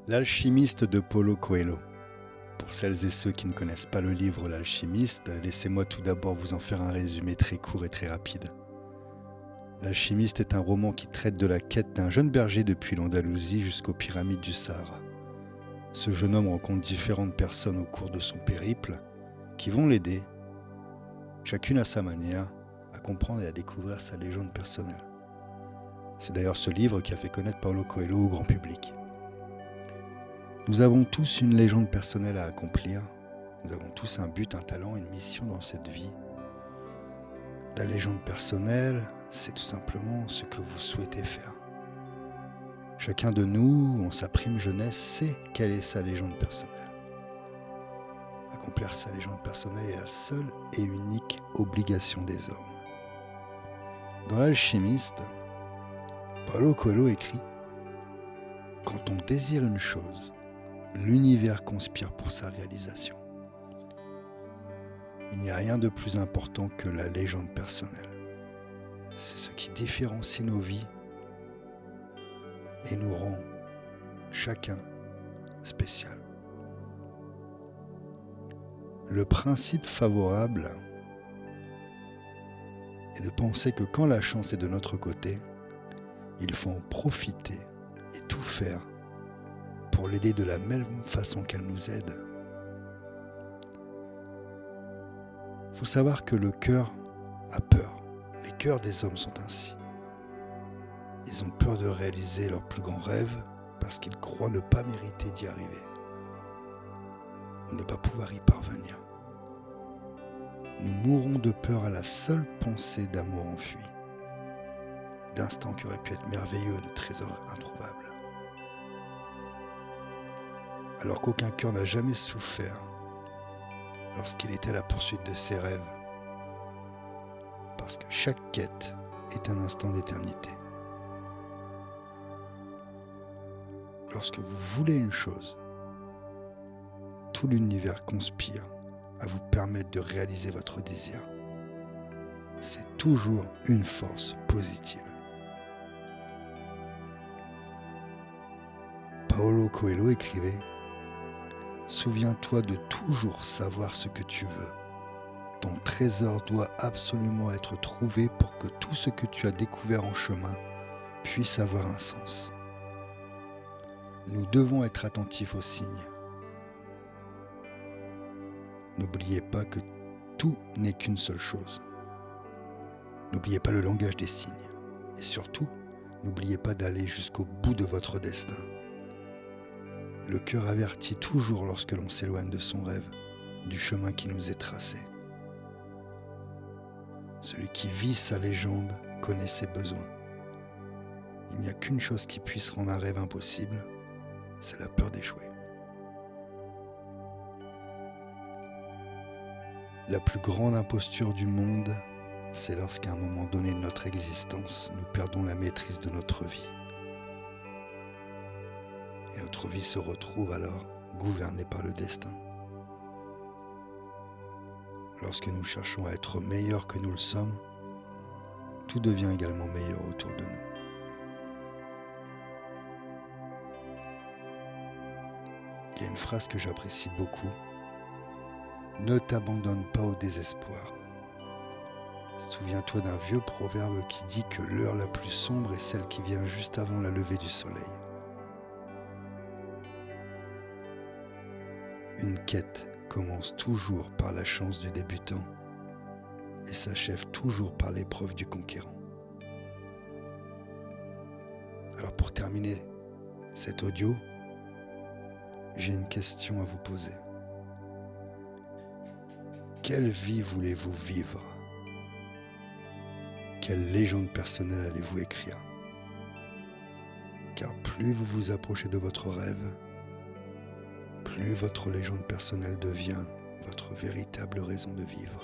L'alchimiste de Paulo Coelho. Pour celles et ceux qui ne connaissent pas le livre L'alchimiste, laissez-moi tout d'abord vous en faire un résumé très court et très rapide. L'alchimiste est un roman qui traite de la quête d'un jeune berger depuis l'Andalousie jusqu'aux pyramides du Sahara. Ce jeune homme rencontre différentes personnes au cours de son périple qui vont l'aider, chacune à sa manière, à comprendre et à découvrir sa légende personnelle. C'est d'ailleurs ce livre qui a fait connaître Paulo Coelho au grand public. Nous avons tous une légende personnelle à accomplir. Nous avons tous un but, un talent, une mission dans cette vie. La légende personnelle, c'est tout simplement ce que vous souhaitez faire. Chacun de nous, en sa prime jeunesse, sait quelle est sa légende personnelle. Accomplir sa légende personnelle est la seule et unique obligation des hommes. Dans L'Alchimiste, Paulo Coelho écrit « Quand on désire une chose, l'univers conspire pour sa réalisation. Il n'y a rien de plus important que la légende personnelle. C'est ce qui différencie nos vies et nous rend chacun spécial. Le principe favorable est de penser que quand la chance est de notre côté, il faut en profiter et tout faire pour l'aider de la même façon qu'elle nous aide. Il faut savoir que le cœur a peur. Les cœurs des hommes sont ainsi. Ils ont peur de réaliser leurs plus grands rêves parce qu'ils croient ne pas mériter d'y arriver ou ne pas pouvoir y parvenir. Nous mourrons de peur à la seule pensée d'amour enfui, d'instants qui auraient pu être merveilleux, de trésors introuvables. Alors qu'aucun cœur n'a jamais souffert lorsqu'il était à la poursuite de ses rêves, parce que chaque quête est un instant d'éternité. Lorsque vous voulez une chose, tout l'univers conspire à vous permettre de réaliser votre désir. C'est toujours une force positive. Paulo Coelho écrivait « Souviens-toi de toujours savoir ce que tu veux. Ton trésor doit absolument être trouvé pour que tout ce que tu as découvert en chemin puisse avoir un sens. Nous devons être attentifs aux signes. N'oubliez pas que tout n'est qu'une seule chose. N'oubliez pas le langage des signes. Et surtout, n'oubliez pas d'aller jusqu'au bout de votre destin. Le cœur avertit toujours lorsque l'on s'éloigne de son rêve, du chemin qui nous est tracé. Celui qui vit sa légende connaît ses besoins. Il n'y a qu'une chose qui puisse rendre un rêve impossible, c'est la peur d'échouer. La plus grande imposture du monde, c'est lorsqu'à un moment donné de notre existence, nous perdons la maîtrise de notre vie. Et notre vie se retrouve alors gouvernée par le destin. Lorsque nous cherchons à être meilleurs que nous le sommes, tout devient également meilleur autour de nous. Il y a une phrase que j'apprécie beaucoup. Ne t'abandonne pas au désespoir. Souviens-toi d'un vieux proverbe qui dit que l'heure la plus sombre est celle qui vient juste avant la levée du soleil. Une quête commence toujours par la chance du débutant et s'achève toujours par l'épreuve du conquérant. Alors pour terminer cet audio, j'ai une question à vous poser. Quelle vie voulez-vous vivre ? Quelle légende personnelle allez-vous écrire ? Car plus vous vous approchez de votre rêve, plus votre légende personnelle devient votre véritable raison de vivre.